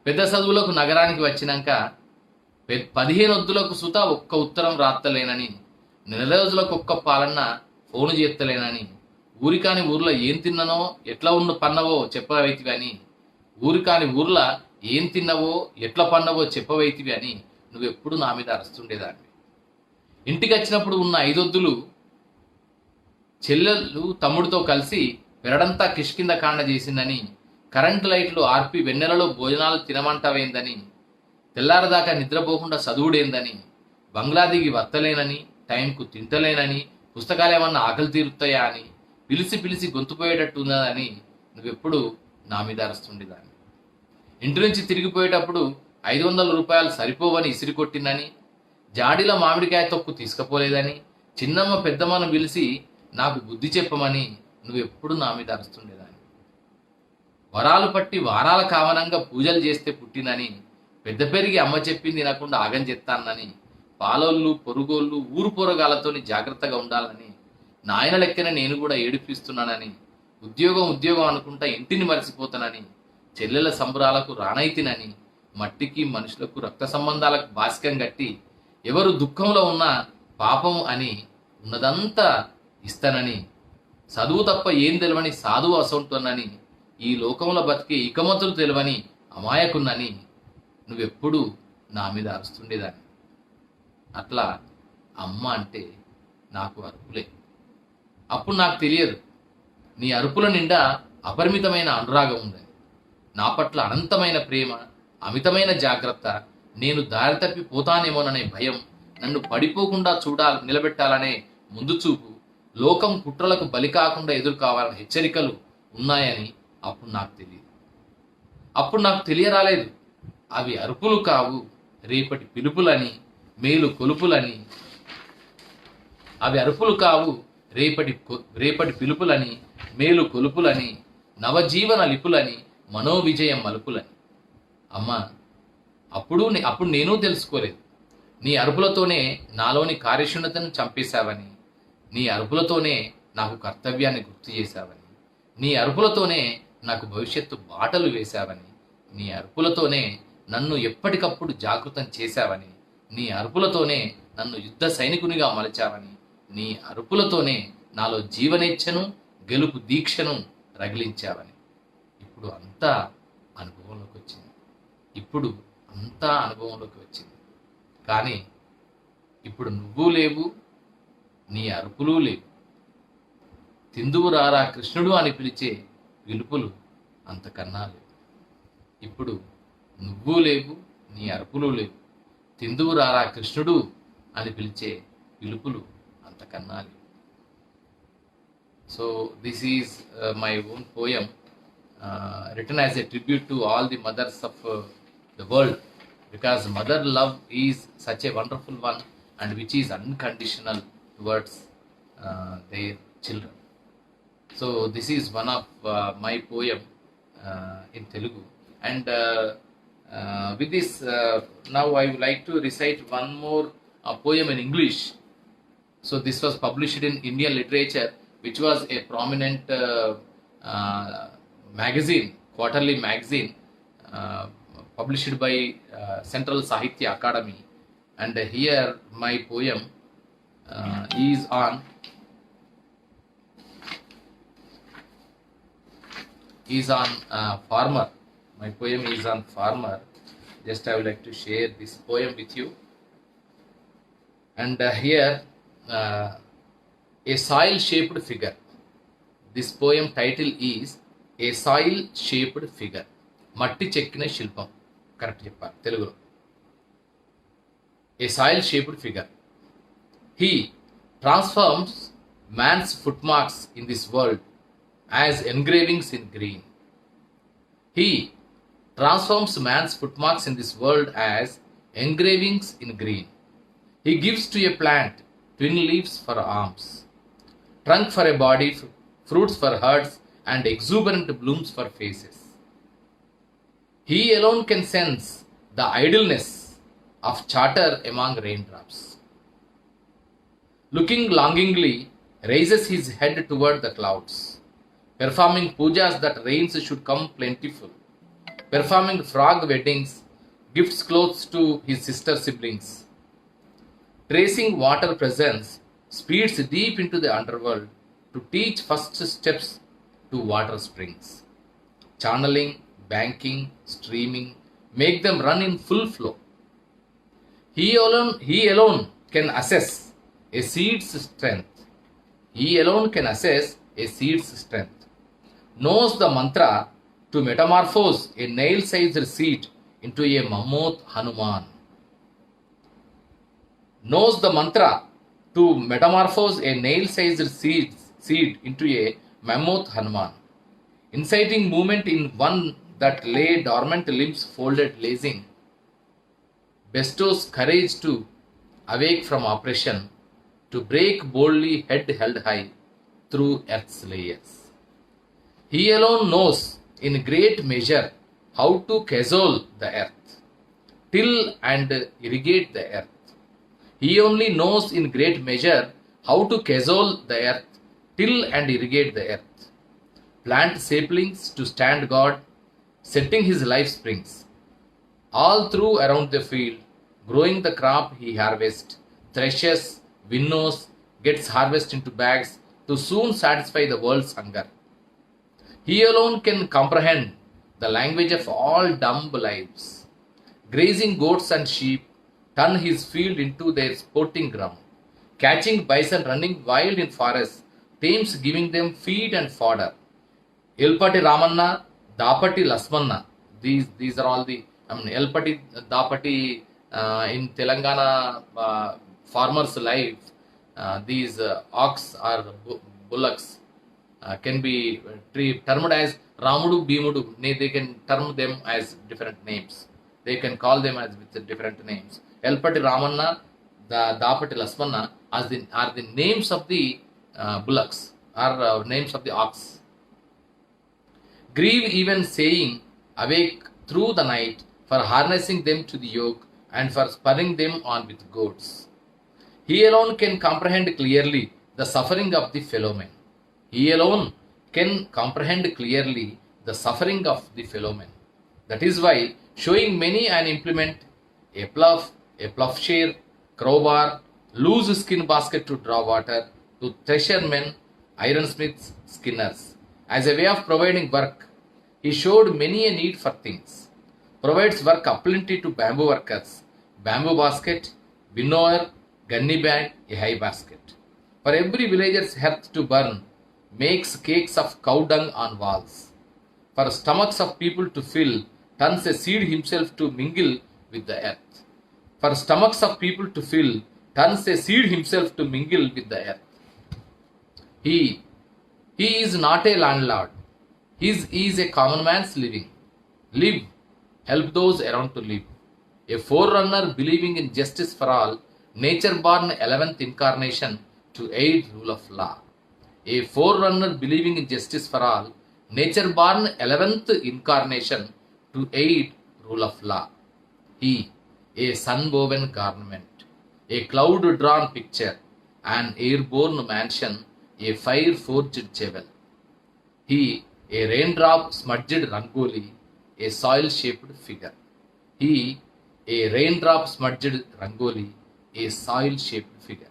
పెద్ద చదువులకు నగరానికి వచ్చినాక 15 వద్దులకు సుత ఒక్క ఉత్తరం రాత్తలేనని, నెల రోజులకు ఒక్క పాలన్న ఫోను చేత్తలేనని, ఊరికాని ఊర్లో ఏం తిన్ననో ఎట్లా ఉన్న పన్నవో చెప్పవైతివి అని, ఊరికాని ఊర్లో ఏం తిన్నవో ఎట్లా పన్నవో చెప్పవైతివి అని నువ్వెప్పుడు నా మీద అరుస్తుండేదాన్ని. ఇంటికి వచ్చినప్పుడు ఉన్న 5 వద్దులు చెల్లెలు తమ్ముడితో కలిసి పెరడంతా కిష్కింద కాండ చేసిందని, కరెంటు లైట్లు ఆర్పి వెన్నెలలో భోజనాలు తినమంటావేందని, తెల్లారదాకా నిద్రపోకుండా చదువుడేందని, బంగ్లా దిగి వత్తలేనని, టైంకు తింటలేనని, పుస్తకాలేమన్నా ఆకలి తీరుతాయా అని పిలిచి పిలిచి గొంతుపోయేటట్టుందని నువ్వెప్పుడు నా మీద అరుస్తుండేదాన్ని. ఇంటి నుంచి తిరిగిపోయేటప్పుడు 500 రూపాయలు సరిపోవని ఇసిరికొట్టిందని, జాడీలో మామిడికాయ తొక్కు తీసుకుపోలేదని, చిన్నమ్మ పెద్దమ్మను పిలిచి నాకు బుద్ధి చెప్పమని నువ్వెప్పుడు నా మీద అరుస్తుండేదాన్ని. వరాలు పట్టి వారాల కావనంగా పూజలు చేస్తే పుట్టినని, పెద్ద పెరిగి అమ్మ చెప్పింది వినకుండా ఆగం చెత్తానని, పాలోళ్ళు పొరుగోళ్ళు ఊరు పొరగాలతోని జాగ్రత్తగా ఉండాలని, నాయన లెక్కన నేను కూడా ఏడిపిస్తున్నానని, ఉద్యోగం అనుకుంటా ఇంటిని మరిచిపోతానని, చెల్లెల సంబరాలకు రానైతినని, మట్టికి మనుషులకు రక్త సంబంధాలకు బాసికం కట్టి ఎవరు దుఃఖంలో ఉన్నా పాపం అని ఉన్నదంతా ఇస్తానని, చదువు తప్ప ఏం తెలివని సాధువు అసంటున్నని, ఈ లోకంలో బతికే ఇకమతులు తెలివని అమాయకున్నని నువ్వెప్పుడు నా మీద అరుస్తుండేదాన్ని. అట్లా అమ్మ అంటే నాకు అరుపులే. అప్పుడు నాకు తెలియదు నీ అరుపుల నిండా అపరిమితమైన అనురాగం ఉందని, నా పట్ల అనంతమైన ప్రేమ, అమితమైన జాగ్రత్త, నేను దారి తప్పి పోతానేమోననే భయం, నన్ను పడిపోకుండా నిలబెట్టాలనే ముందు చూపు, లోకం కుట్రలకు బలి కాకుండా ఎదురు కావాలనే హెచ్చరికలు ఉన్నాయని అప్పుడు నాకు తెలియదు. అప్పుడు నాకు తెలియరాలేదు అవి అరుపులు కావు, రేపటి పిలుపులని, మేలు కొలుపులని. అవి అరుపులు కావు, రేపటి పిలుపులని, మేలు కొలుపులని, నవజీవన లిపులని, మనోవిజయం మలుపులని. అమ్మా, అప్పుడు నేను తెలుసుకోలేదు. నీ అరుపులతోనే నాలోని కార్యక్షుణ్ణతను చంపేశావని, నీ అరుపులతోనే నాకు కర్తవ్యాన్ని గుర్తు చేశావని, నీ అరుపులతోనే నాకు భవిష్యత్తు బాటలు వేశావని, నీ అరుపులతోనే నన్ను ఎప్పటికప్పుడు జాగృతం చేశావని, నీ అరుపులతోనే నన్ను యుద్ధ సైనికునిగా మలచావని, నీ అరుపులతోనే నాలో జీవనేచ్ఛను, గెలుపు దీక్షను రగిలించావని. ఇప్పుడు అంతా అనుభవంలోకి వచ్చింది. కానీ ఇప్పుడు నువ్వు లేవు, నీ అరుపులు లేవు. తిందువు రారా కృష్ణుడు అని పిలిచే పిలుపులు అంతకన్నా లేవు. ఇప్పుడు నువ్వు లేవు, నీ అరుపులు లేవు. తిందువు రారా కృష్ణుడు అని పిలిచే పిలుపులు అంతకన్నా లేవు. So this is my own poem written as a tribute to all the mothers of the world, because mother love is such a wonderful one and which is unconditional towards their children. So this is one of my poem in Telugu, and with this now I would like to recite one more poem in English. So this was published in Indian Literature, which was a prominent magazine, quarterly magazine, published by Central Sahitya Academy. And here my poem is on farmer. My poem is on farmer. Just I would like to share this poem with you. And here a soil shaped figure. This poem title is A Soil Shaped Figure. మట్టి చెక్కిన శిల్పం. Correct చెప్పారు తెలుగులో. A soil shaped figure. He transforms man's footmarks in this world as engravings in green. He transforms man's footmarks in this world as engravings in green. He gives to a plant twin leaves for arms, trunk for a body, fruits for hearts, and exuberant blooms for faces. He alone can sense the idleness of chatter among raindrops. Looking longingly, raises his head toward the clouds, performing pujas that rains should come plentiful, performing frog weddings gifts clothes to his sister siblings. Tracing water presence, speeds deep into the underworld to teach first steps to water springs. Channeling, banking, streaming, make them run in full flow. He alone can assess a seed's strength. He alone can assess a seed's strength. Knows the mantra to metamorphose a nail-sized seed into a mammoth Hanuman. Knows the mantra to metamorphose a nail-sized seed into a mammoth Hanuman. Inciting movement in one that lay dormant limbs folded lazing. Bestows courage to awake from oppression, to break boldly head held high through earth's layers. He alone knows in great measure how to cajole the earth, till and irrigate the earth. He only knows in great measure how to cajole the earth, till and irrigate the earth. Plant saplings to stand God, setting his life springs. All through around the field, growing the crop he harvests, threshes, winnows, gets harvest into bags to soon satisfy the world's hunger. He alone can comprehend the language of all dumb lives. Grazing goats and sheep, turn his field into their sporting ground. Catching bison running wild in forests, tames giving them feed and fodder. Elpati Ramanna, Dapati Lasmanna. These are all the, Elpati, Dapati in Telangana farmers' life. These ox or bullocks can be termed as Ramudu, Bhimudu. They can term them as different names. They can call them as with different names. Elpati Ramanna, the Dapati Lasmanna are the names of the bullocks, are names of the ox. Grieve even saying, awake through the night for harnessing them to the yoke and for spurring them on with goads. He alone can comprehend clearly the suffering of the fellow man. He alone can comprehend clearly the suffering of the fellow man. That is why, showing many an implement, a ploughshare, crowbar, loose skin basket to draw water, to thresher men, ironsmiths, skinners. As a way of providing work, he showed many a need for things. Provides work aplenty to bamboo workers, bamboo basket, winnower, gunny bag, a high basket. For every villager's hearth to burn, makes cakes of cow dung on walls. For stomachs of people to fill, turns a seed himself to mingle with the earth. For stomachs of people to fill, turns a seed himself to mingle with the earth. He is not a landlord. His is a common man's living. Live, help those around to live. A forerunner believing in justice for all, nature-born 11th incarnation to aid rule of law. A forerunner believing in justice for all, nature-born 11th incarnation to aid rule of law. He, a sun-woven garment, a cloud-drawn picture, an airborne mansion, a fire-forged jewel. He, a raindrop smudged rangoli, a soil-shaped figure. He, a raindrop smudged rangoli, a soil-shaped figure.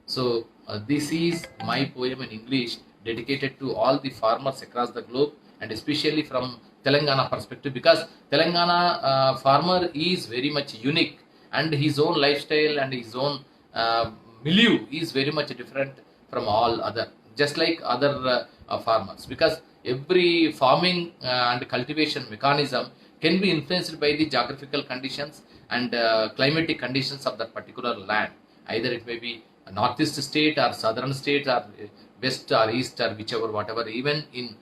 So, this is my poem in English dedicated to all the farmers across the globe and especially from Telangana perspective, because Telangana farmer is very much unique and his own lifestyle and his own milieu is very much different from all other, just like other farmers, because every farming and cultivation mechanism can be influenced by the geographical conditions and climatic conditions of that particular land. Either it may be a northeast state or southern state or west or east or whichever, whatever, even in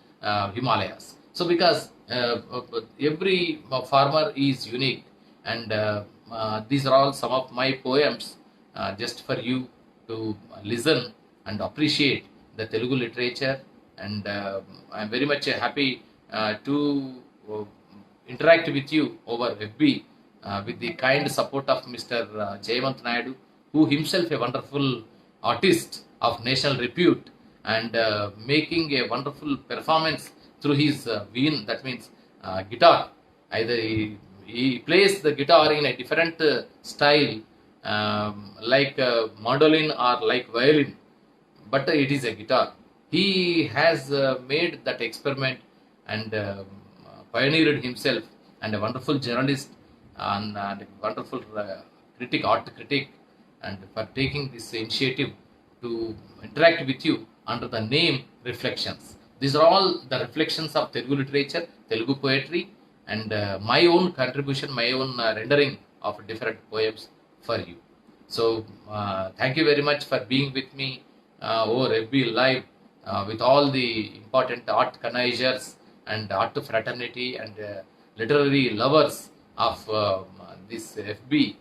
Himalayas. So because every farmer is unique, and these are all some of my poems just for you to listen and appreciate the Telugu literature. And I am very much happy to interact with you over FB with the kind support of Mr. Jayavant Naidu, who himself a wonderful artist of national repute and making a wonderful performance through his vein, that means guitar. Either he plays the guitar in a different style, like mandolin or like violin, but it is a guitar. He has made that experiment and pioneered himself, and a wonderful journalist and a wonderful art critic, and for taking this initiative to interact with you under the name Reflections. These are all the reflections of Telugu literature, Telugu poetry, and my own contribution, my own rendering of different poems for you. So, thank you very much for being with me over FB Live with all the important art connoisseurs and art fraternity and literary lovers of this FB.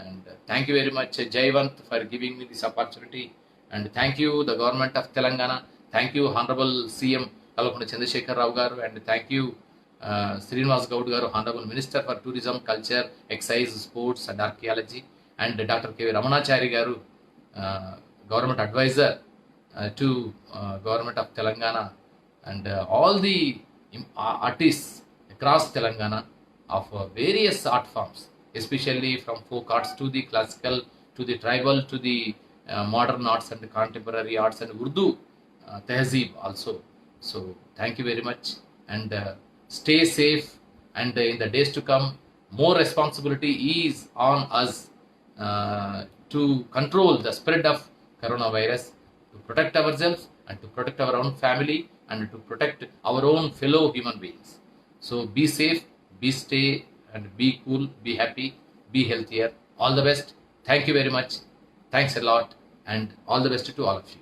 And thank you very much, Jayavant, for giving me this opportunity. And thank you, the government of Telangana. Thank you, Honorable CM Kalapunda Chandrasekhar Rao garu, and thank you, Srinivas Gaud garu, Honorable Minister for Tourism, Culture, Excise, Sports and Archaeology, and Dr. K. Ramanachari garu, Government Advisor to Government of Telangana, and all the artists across Telangana of various art forms, especially from folk arts to the classical, to the tribal, to the modern arts and contemporary arts and Urdu tehzeeb also. So thank you very much, and stay safe, and in the days to come, more responsibility is on us to control the spread of coronavirus, to protect ourselves and to protect our own family and to protect our own fellow human beings. So be safe, be stay, and be cool, be happy, be healthier. All the best. Thank you very much. Thanks a lot, and all the best to all of you.